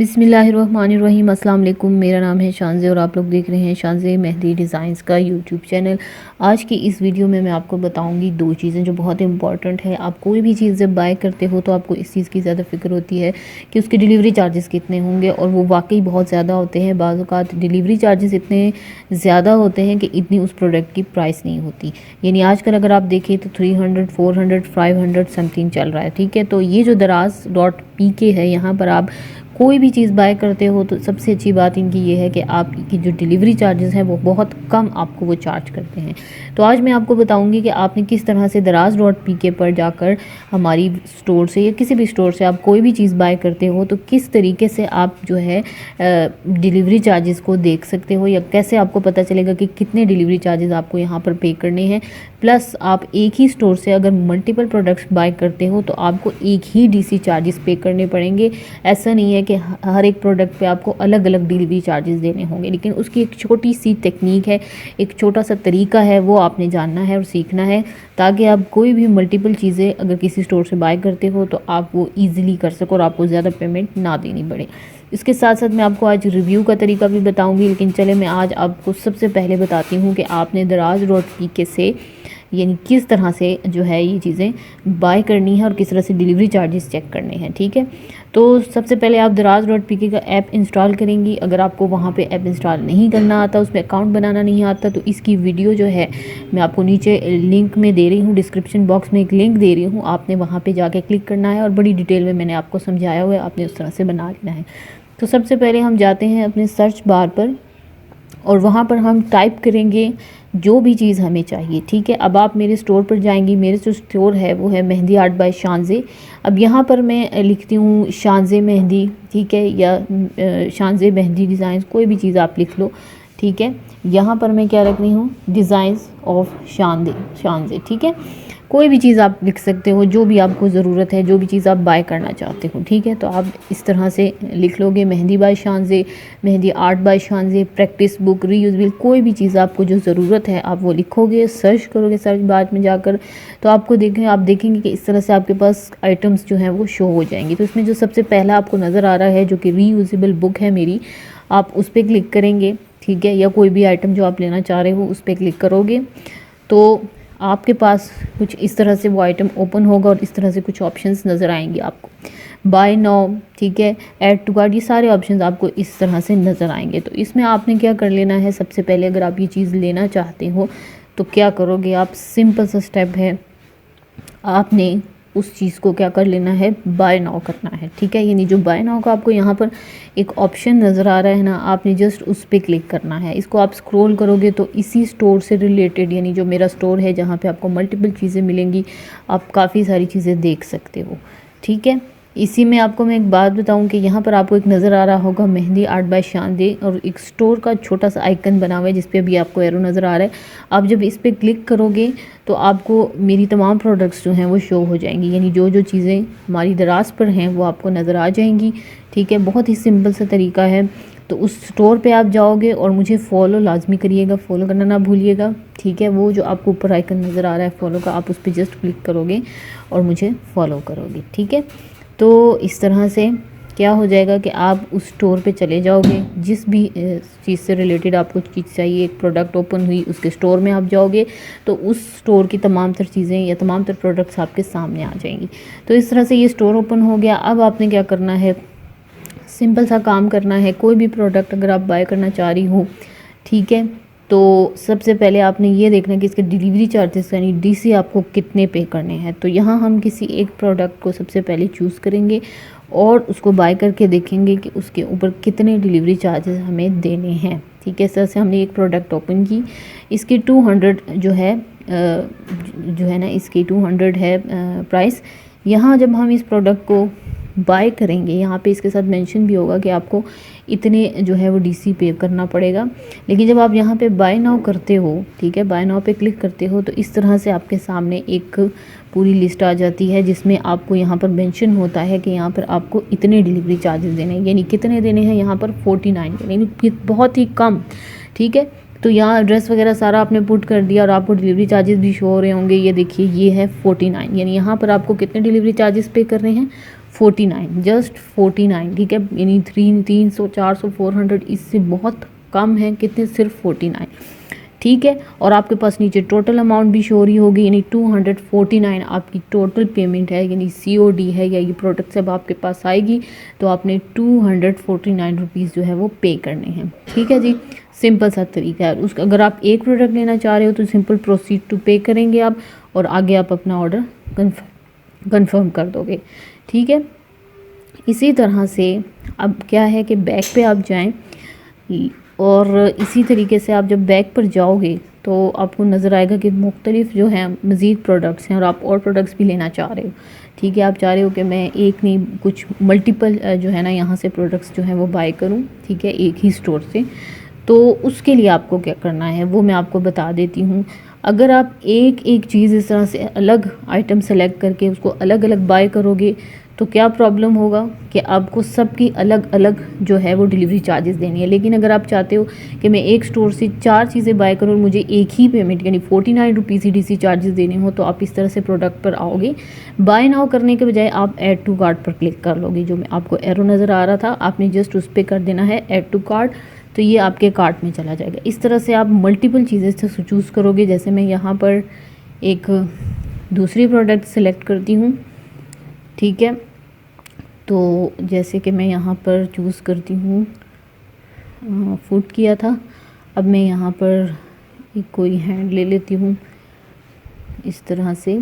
बिस्मिल्लाहिर्रहमानिर्रहीम। अस्सलाम वालेकुम। मेरा नाम है शानज़े और आप लोग देख रहे हैं शानज़े मेहंदी डिज़ाइंस का यूट्यूब चैनल। आज की इस वीडियो में मैं आपको बताऊंगी दो चीज़ें जो बहुत इंपॉर्टेंट है। आप कोई भी चीज़ जब बाय करते हो तो आपको इस चीज़ की ज़्यादा फ़िक्र होती है कि उसके डिलीवरी चार्जेस कितने होंगे, और वो वाकई बहुत ज़्यादा होते हैं। बाज़ औक़ात डिलीवरी चार्जेस इतने ज़्यादा होते हैं कि इतनी उस प्रोडक्ट की प्राइस नहीं होती। यानी आजकल अगर आप देखें तो 300, 400, 500 समथिंग चल रहा है। ठीक है, तो ये जो दराज.pk है, यहाँ पर आप कोई भी चीज़ बाय करते हो तो सबसे अच्छी बात इनकी ये है कि आपकी जो डिलीवरी चार्जेस हैं वो बहुत कम आपको वो चार्ज करते हैं। तो आज मैं आपको बताऊंगी कि आपने किस तरह से दराज.pk पर जाकर हमारी स्टोर से या किसी भी स्टोर से आप कोई भी चीज़ बाय करते हो तो किस तरीके से आप जो है डिलीवरी चार्जेस को देख सकते हो, या कैसे आपको पता चलेगा कि कितने डिलीवरी चार्जेस आपको यहाँ पर पे करने हैं। प्लस आप एक ही स्टोर से अगर मल्टीपल प्रोडक्ट्स बाय करते हो तो आपको एक ही डीसी चार्जेस पे करने पड़ेंगे। ऐसा नहीं है कि हर एक प्रोडक्ट पे आपको अलग अलग डिलीवरी चार्जेस देने होंगे, लेकिन उसकी एक छोटी सी टेक्निक है, एक छोटा सा तरीका है, वो आपने जानना है और सीखना है, ताकि आप कोई भी मल्टीपल चीज़ें अगर किसी स्टोर से बाय करते हो तो आप वो ईजिली कर सको और आपको ज़्यादा पेमेंट ना देनी पड़े। इसके साथ साथ मैं आपको आज रिव्यू का तरीका भी बताऊंगी, लेकिन चले मैं आज आपको सबसे पहले बताती हूँ कि आपने दराज.pk से यानी किस तरह से जो है ये चीज़ें बाय करनी है और किस तरह से डिलीवरी चार्जेस चेक करने हैं। ठीक है, तो सबसे पहले आप दराज.pk का ऐप इंस्टॉल करेंगी। अगर आपको वहाँ पे ऐप इंस्टॉल नहीं करना आता, उसमें अकाउंट बनाना नहीं आता, तो इसकी वीडियो जो है मैं आपको नीचे लिंक में दे रही हूँ, डिस्क्रिप्शन बॉक्स में एक लिंक दे रही हूँ, आपने वहाँ पे जाके क्लिक करना है और बड़ी डिटेल में मैंने आपको समझाया हुआ है, आपने उस तरह से बना लेना है। तो सबसे पहले हम जाते हैं अपने सर्च बार पर और वहाँ पर हम टाइप करेंगे जो भी चीज़ हमें चाहिए। ठीक है, अब आप मेरे स्टोर पर जाएंगी। मेरे जो स्टोर है वो है मेहंदी आर्ट बाय शानज़े। अब यहाँ पर मैं लिखती हूँ शानज़े मेहंदी, ठीक है, या शानज़े मेहंदी डिज़ाइंस, कोई भी चीज़ आप लिख लो। ठीक है, यहाँ पर मैं क्या रख रही हूँ, डिज़ाइंस ऑफ शानज़े। ठीक है, कोई भी चीज़ आप लिख सकते हो, जो भी आपको ज़रूरत है, जो भी चीज़ आप बाय करना चाहते हो। ठीक है, तो आप इस तरह से लिख लोगे mehndi by Shanzay, mehndi art by Shanzay, practice book, reusable, कोई भी चीज़ आपको जो ज़रूरत है आप वो लिखोगे, सर्च करोगे सर्च बार में जाकर, तो आप देखेंगे कि इस तरह से आपके पास आइटम्स जो हैं वो शो हो जाएंगी। तो इसमें जो सबसे पहला आपको नज़र आ रहा है जो कि रीयूजेबल बुक है मेरी, आप उस पर क्लिक करेंगे। ठीक है, या कोई भी आइटम जो आप लेना चाह रहे हो उस पर क्लिक करोगे तो आपके पास कुछ इस तरह से वो आइटम ओपन होगा और इस तरह से कुछ ऑप्शंस नज़र आएंगे आपको। बाय नाउ, ठीक है, ऐड टू कार्ट, ये सारे ऑप्शंस आपको इस तरह से नज़र आएंगे। तो इसमें आपने क्या कर लेना है, सबसे पहले अगर आप ये चीज़ लेना चाहते हो तो क्या करोगे आप, सिंपल सा स्टेप है, आपने उस चीज़ को क्या कर लेना है, बाय नाउ करना है। ठीक है, यानी जो बाय नाउ का आपको यहाँ पर एक ऑप्शन नज़र आ रहा है ना, आपने जस्ट उस पर क्लिक करना है। इसको आप स्क्रॉल करोगे तो इसी स्टोर से रिलेटेड, यानी जो मेरा स्टोर है जहाँ पे आपको मल्टीपल चीज़ें मिलेंगी, आप काफ़ी सारी चीज़ें देख सकते हो। ठीक है, इसी में आपको मैं एक बात बताऊं कि यहाँ पर आपको एक नज़र आ रहा होगा मेहंदी आर्ट बाय शानज़े, और एक स्टोर का छोटा सा आइकन बना हुआ है जिस पे अभी आपको एरो नज़र आ रहा है। आप जब इस पर क्लिक करोगे तो आपको मेरी तमाम प्रोडक्ट्स जो हैं वो शो हो जाएंगी, यानी जो जो चीज़ें हमारी दराज पर हैं वो आपको नज़र आ जाएंगी। ठीक है, बहुत ही सिंपल सा तरीका है। तो उस स्टोर पे आप जाओगे और मुझे फॉलो लाजमी करिएगा, फॉलो करना ना भूलिएगा। ठीक है, वो जो आपको ऊपर आइकन नज़र आ रहा है फॉलो का, आप उस पर जस्ट क्लिक करोगे और मुझे फॉलो करोगे। ठीक है, तो इस तरह से क्या हो जाएगा कि आप उस स्टोर पे चले जाओगे, जिस भी चीज़ से रिलेटेड आपको चीज़ चाहिए, एक प्रोडक्ट ओपन हुई उसके स्टोर में आप जाओगे तो उस स्टोर की तमाम तर चीज़ें या तमाम तर प्रोडक्ट्स आपके सामने आ जाएंगी। तो इस तरह से ये स्टोर ओपन हो गया। अब आपने क्या करना है, सिंपल सा काम करना है। कोई भी प्रोडक्ट अगर आप बाय करना चाह रही हो, ठीक है, तो सबसे पहले आपने ये देखना है कि इसके डिलीवरी चार्जेस यानी डीसी आपको कितने पे करने हैं। तो यहाँ हम किसी एक प्रोडक्ट को सबसे पहले चूज़ करेंगे और उसको बाय करके देखेंगे कि उसके ऊपर कितने डिलीवरी चार्जेस हमें देने हैं। ठीक है, इस तरह से हमने एक प्रोडक्ट ओपन की, इसकी 200 जो है ना, इसकी 200 है प्राइस। यहाँ जब हम इस प्रोडक्ट को बाय करेंगे, यहाँ पे इसके साथ मेंशन भी होगा कि आपको इतने जो है वो डीसी पे करना पड़ेगा। लेकिन जब आप यहाँ पे बाय नाउ करते हो, ठीक है, बाय नाउ पे क्लिक करते हो तो इस तरह से आपके सामने एक पूरी लिस्ट आ जाती है जिसमें आपको यहाँ पर मेंशन होता है कि यहाँ पर आपको इतने डिलीवरी चार्जेस देने हैं। यानी कितने देने हैं यहाँ पर 49, यानी बहुत ही कम। ठीक है, तो यहाँ एड्रेस वगैरह सारा आपने पुट कर दिया और आपको डिलीवरी चार्जेस भी शो हो रहे होंगे। ये देखिए, ये है 49, यानी यहाँ पर आपको कितने डिलीवरी चार्जेस पे कर रहे हैं, 49, जस्ट 49, ठीक है। यानी 300 400 400 इससे बहुत कम है, कितने, सिर्फ 49, ठीक है। और आपके पास नीचे टोटल अमाउंट भी शो रही होगी, यानी 249 आपकी टोटल पेमेंट है, यानी COD है, या ये प्रोडक्ट जब आपके पास आएगी तो आपने 249 रुपीज़ जो है वो पे करने हैं, ठीक है जी। सिंपल सा तरीका है। उसका अगर आप एक प्रोडक्ट लेना चाह रहे हो तो सिंपल प्रोसीड टू पे करेंगे आप, और आगे आप अपना ऑर्डर कन्फर्म कर दोगे, ठीक है। इसी तरह से अब क्या है कि बैक पे आप जाएं, और इसी तरीके से आप जब बैक पर जाओगे तो आपको नज़र आएगा कि मुख्तलिफ जो हैं मज़ीद प्रोडक्ट्स हैं, और आप और प्रोडक्ट्स भी लेना चाह रहे हो, ठीक है। आप चाह रहे हो कि मैं एक नहीं कुछ मल्टीपल जो है ना यहाँ से प्रोडक्ट्स जो हैं वो बाय करूँ, ठीक है, एक ही स्टोर से। तो उसके लिए आपको क्या करना है वो मैं आपको बता देती हूँ। अगर आप एक एक चीज़ इस तरह से अलग आइटम सेलेक्ट करके उसको अलग अलग बाय करोगे तो क्या प्रॉब्लम होगा कि आपको सबकी अलग अलग जो है वो डिलीवरी चार्जेस देनी है। लेकिन अगर आप चाहते हो कि मैं एक स्टोर से 4 चीज़ें बाय करूँ और मुझे एक ही पेमेंट यानी 49 रुपीज़ EDC चार्जेस देने हो, तो आप इस तरह से प्रोडक्ट पर आओगे। बाय नाउ करने के बजाय आप ऐड टू कार्ट पर क्लिक कर लोगे, जो मैं आपको एरो नज़र आ रहा था, आपने जस्ट उस पर कर देना है ऐड टू कार्ट, तो ये आपके कार्ट में चला जाएगा। इस तरह से आप मल्टीपल चीज़ें से चूज़ करोगे। जैसे मैं यहाँ पर एक दूसरी प्रोडक्ट सेलेक्ट करती हूँ, ठीक है। तो जैसे कि मैं यहाँ पर चूज़ करती हूँ, फूड किया था, अब मैं यहाँ पर एक कोई हैंड ले लेती हूँ। इस तरह से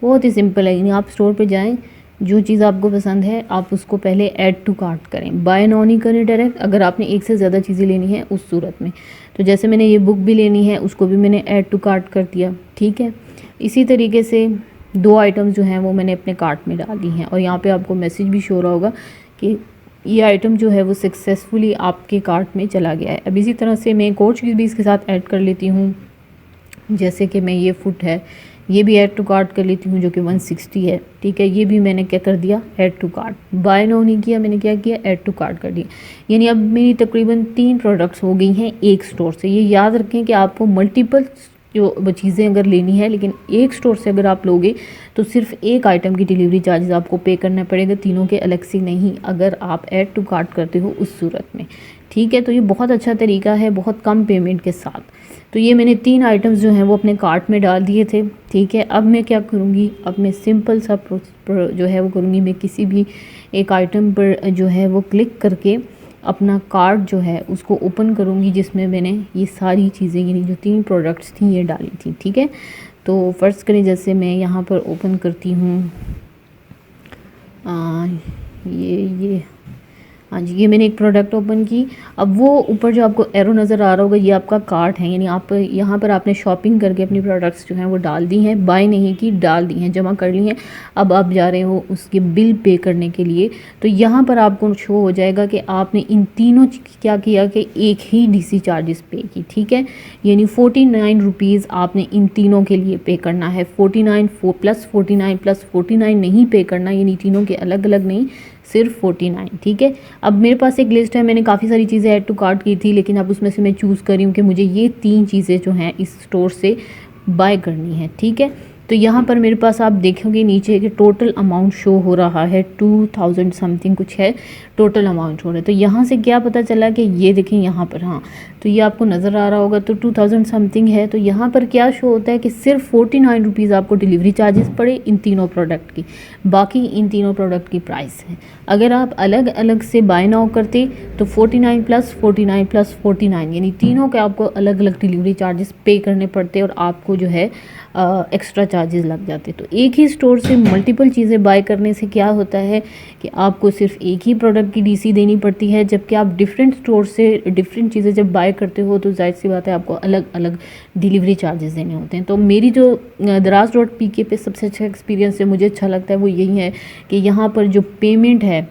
बहुत ही सिंपल है, यानी आप स्टोर पे जाएं, जो चीज़ आपको पसंद है आप उसको पहले ऐड टू कार्ट करें, बाय नाउ नहीं करें डायरेक्ट। अगर आपने एक से ज़्यादा चीज़ें लेनी है उस सूरत में, तो जैसे मैंने ये बुक भी लेनी है उसको भी मैंने ऐड टू कार्ट कर दिया, ठीक है। इसी तरीके से 2 आइटम्स जो हैं वो मैंने अपने कार्ट में डाल दी हैं, और यहाँ पे आपको मैसेज भी शो रहा होगा कि ये आइटम जो है वो सक्सेसफुली आपके कार्ट में चला गया है। अब इसी तरह से मैं एक और चीज़ भी इसके साथ ऐड कर लेती हूँ, जैसे कि मैं ये फूड है ये भी ऐड टू कार्ट कर लेती हूँ, जो कि 160 है, ठीक है। ये भी मैंने क्या कर दिया, add to cart, buy now नहीं किया, मैंने क्या किया, ऐड टू कार्ट कर दिया। यानी अब मेरी तकरीबन 3 प्रोडक्ट्स हो गई हैं एक स्टोर से। ये याद रखें कि आपको मल्टीपल जो चीज़ें अगर लेनी है, लेकिन एक स्टोर से अगर आप लोगे तो सिर्फ एक आइटम की डिलीवरी चार्जेस आपको पे करना पड़ेगा, तीनों के अलग से नहीं, अगर आप ऐड टू कार्ट करते हो उस सूरत में, ठीक है। तो ये बहुत अच्छा तरीका है, बहुत कम पेमेंट के साथ। तो ये मैंने 3 आइटम्स जो हैं वो अपने कार्ट में डाल दिए थे, ठीक है। अब मैं क्या करूँगी, अब मैं सिंपल सा जो है वो करूँगी, मैं किसी भी एक आइटम पर जो है वो क्लिक करके अपना कार्ट जो है उसको ओपन करूँगी, जिसमें मैंने ये सारी चीज़ें यानी जो 3 प्रोडक्ट्स थी ये डाली थी, ठीक है। तो फ़र्ज़ करें जैसे मैं यहाँ पर ओपन करती हूँ, ये हाँ जी, ये मैंने एक प्रोडक्ट ओपन की। अब वो ऊपर जो आपको एरो नज़र आ रहा होगा ये आपका कार्ट है, यानी आप यहाँ पर आपने शॉपिंग करके अपनी प्रोडक्ट्स जो हैं वो डाल दी हैं, बाय नहीं की, डाल दी हैं, जमा कर ली हैं। अब आप जा रहे हो उसके बिल पे करने के लिए, तो यहाँ पर आपको शो हो जाएगा कि आपने इन तीनों क्या किया कि एक ही DC चार्जेस पे की, ठीक है। यानी 49 रुपीज़ आपने इन तीनों के लिए पे करना है, 49 प्लस 49 नहीं पे करना, यानी तीनों के अलग अलग नहीं, सिर्फ 49, ठीक है। अब मेरे पास एक लिस्ट है, मैंने काफ़ी सारी चीज़ें ऐड टू कार्ट की थी, लेकिन अब उसमें से मैं चूज़ कर रही हूँ कि मुझे ये 3 चीज़ें जो हैं इस स्टोर से बाय करनी है, ठीक है। तो यहाँ पर मेरे पास आप देखोगे नीचे कि टोटल अमाउंट शो हो रहा है 2000 समथिंग कुछ है टोटल अमाउंट हो रहा है। तो यहाँ से क्या पता चला कि ये देखें यहाँ पर, हाँ तो ये आपको नज़र आ रहा होगा, तो 2000 समथिंग है। तो यहाँ पर क्या शो होता है कि सिर्फ 49 रुपीज़ आपको डिलीवरी चार्जेस पड़े इन तीनों प्रोडक्ट की, बाकी इन तीनों प्रोडक्ट की प्राइस है। अगर आप अलग अलग से बाय नाउ करते तो 49 प्लस 49 यानी तीनों के आपको अलग अलग डिलीवरी चार्जेस पे करने पड़ते और आपको जो है एक्स्ट्रा चार्जेस लग जाते। तो एक ही स्टोर से मल्टीपल चीज़ें बाय करने से क्या होता है कि आपको सिर्फ एक ही प्रोडक्ट की DC देनी पड़ती है, जबकि आप डिफरेंट स्टोर से डिफरेंट चीज़ें जब बाय करते हो तो जाहिर सी बात है आपको अलग अलग डिलीवरी चार्जेस देने होते हैं। तो मेरी जो Daraz.pk पे सबसे अच्छा एक्सपीरियंस है, मुझे अच्छा लगता है, वो यही है कि यहाँ पर जो पेमेंट है,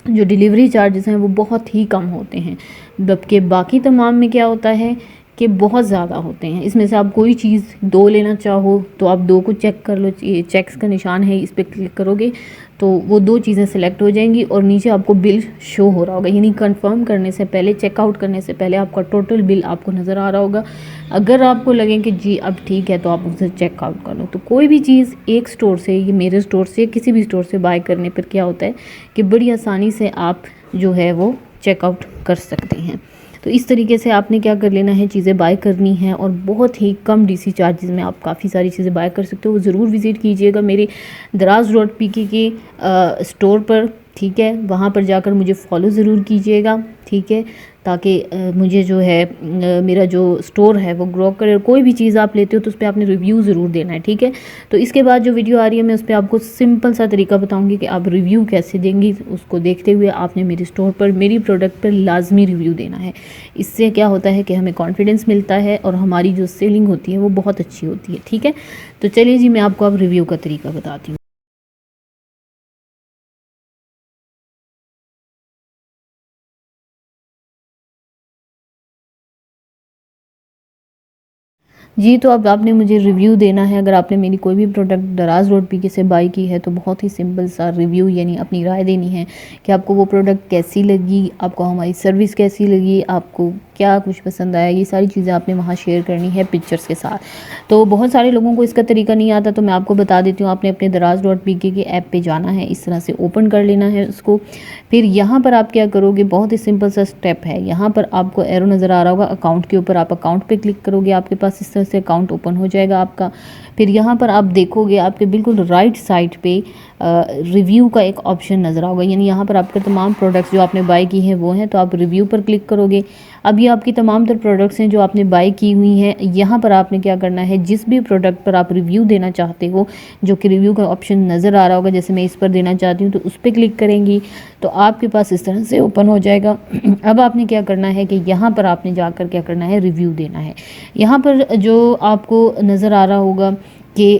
जो डिलीवरी चार्जेस हैं वो बहुत ही कम होते हैं, जबकि बाकी तमाम में क्या होता है कि बहुत ज़्यादा होते हैं। इसमें से आप कोई चीज़ 2 लेना चाहो तो आप 2 को चेक कर लो, ये चेक्स का निशान है, इस पर क्लिक करोगे तो वो 2 चीज़ें सिलेक्ट हो जाएंगी और नीचे आपको बिल शो हो रहा होगा, यानी कंफर्म करने से पहले, चेकआउट करने से पहले आपका टोटल बिल आपको नज़र आ रहा होगा। अगर आपको लगे कि जी अब ठीक है तो आप उसे चेकआउट कर लो। तो कोई भी चीज़ एक स्टोर से, ये मेरे स्टोर से, किसी भी स्टोर से बाय करने पर क्या होता है कि बड़ी आसानी से आप जो है वो चेकआउट कर सकते हैं। तो इस तरीके से आपने क्या कर लेना है, चीज़ें बाय करनी है और बहुत ही कम डीसी चार्जेस में आप काफ़ी सारी चीज़ें बाय कर सकते हो। वो ज़रूर विज़िट कीजिएगा मेरे दराज.pk के स्टोर पर, ठीक है। वहाँ पर जाकर मुझे फॉलो ज़रूर कीजिएगा, ठीक है, ताकि मुझे जो है मेरा जो स्टोर है वो ग्रो करे। कोई भी चीज़ आप लेते हो तो उस पर आपने रिव्यू ज़रूर देना है, ठीक है। तो इसके बाद जो वीडियो आ रही है मैं उस पर आपको सिंपल सा तरीका बताऊंगी कि आप रिव्यू कैसे देंगी। उसको देखते हुए आपने मेरे स्टोर पर, मेरी प्रोडक्ट पर लाजमी रिव्यू देना है। इससे क्या होता है कि हमें कॉन्फिडेंस मिलता है और हमारी जो सेलिंग होती है वो बहुत अच्छी होती है, ठीक है। तो चलिए जी, मैं आपको अब रिव्यू का तरीका बताती हूँ। जी, तो अब आपने मुझे रिव्यू देना है। अगर आपने मेरी कोई भी प्रोडक्ट दराज.pk से बाय की है तो बहुत ही सिंपल सा रिव्यू, यानी अपनी राय देनी है कि आपको वो प्रोडक्ट कैसी लगी, आपको हमारी सर्विस कैसी लगी, आपको क्या कुछ पसंद आया, ये सारी चीज़ें आपने वहाँ शेयर करनी है पिक्चर्स के साथ। तो बहुत सारे लोगों को इसका तरीका नहीं आता, तो मैं आपको बता देती हूँ। आपने अपने दराज.pk के ऐप पे जाना है, इस तरह से ओपन कर लेना है उसको। फिर यहाँ पर आप क्या करोगे, बहुत ही सिंपल सा स्टेप है। यहाँ पर आपको एरो नज़र आ रहा होगा अकाउंट के ऊपर, आप अकाउंट पे क्लिक करोगे, आपके पास इस तरह से अकाउंट ओपन हो जाएगा आपका। फिर यहाँ पर आप देखोगे आपके बिल्कुल राइट साइड पे रिव्यू का एक ऑप्शन नज़र आओगा, यानी यहाँ पर आपके तमाम प्रोडक्ट्स जो आपने बाय की हैं वो हैं, तो आप रिव्यू पर क्लिक करोगे। अब ये आपकी तमाम तर प्रोडक्ट्स हैं जो आपने बाय की हुई हैं। यहाँ पर आपने क्या करना है, जिस भी प्रोडक्ट पर आप रिव्यू देना चाहते हो, जो कि रिव्यू का ऑप्शन नज़र आ रहा होगा, जैसे मैं इस पर देना चाहती हूँ तो उस पर क्लिक करेंगी तो आपके पास इस तरह से ओपन हो जाएगा। अब आपने क्या करना है कि यहाँ पर आपने जाकर क्या करना है, रिव्यू देना है। यहाँ पर जो आपको नज़र आ रहा होगा कि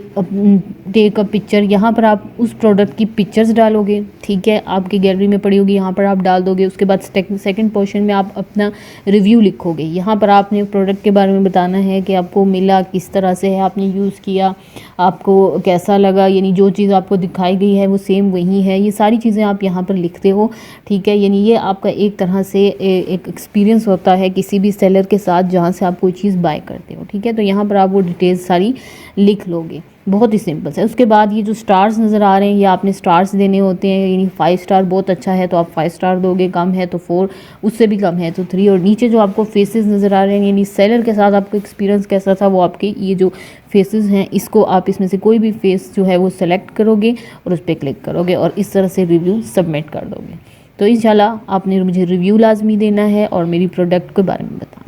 टेक अ पिक्चर, यहाँ पर आप उस प्रोडक्ट की पिक्चर्स डालोगे, ठीक है, आपकी गैलरी में पड़ी होगी, यहाँ पर आप डाल दोगे। उसके बाद सेकंड पोर्शन में आप अपना रिव्यू लिखोगे। यहाँ पर आपने प्रोडक्ट के बारे में बताना है कि आपको मिला किस तरह से है, आपने यूज़ किया, आपको कैसा लगा, यानी जो चीज़ आपको दिखाई गई है वो सेम वही है, ये सारी चीज़ें आप यहाँ पर लिखते हो, ठीक है। यानी ये आपका एक तरह से एक एक्सपीरियंस होता है किसी भी सेलर के साथ जहाँ से आप कोई चीज़ बाय करते हो, ठीक है। तो यहाँ पर आप वो डिटेल्स सारी लिख लोगे, बहुत ही सिंपल है। उसके बाद ये जो स्टार्स नज़र आ रहे हैं, ये आपने स्टार्स देने होते हैं, यानी 5 स्टार बहुत अच्छा है तो आप 5 स्टार दोगे, कम है तो 4, उससे भी कम है तो 3। और नीचे जो आपको फेसेस नज़र आ रहे हैं, यानी सेलर के साथ आपका एक्सपीरियंस कैसा था, वो आपके ये जो फेसेस हैं, इसको आप इसमें से कोई भी फेस जो है वो सेलेक्ट करोगे और उस पर क्लिक करोगे और इस तरह से रिव्यू सबमिट कर दोगे। तो इंशाल्लाह आपने मुझे रिव्यू लाजमी देना है और मेरी प्रोडक्ट के बारे में बताना।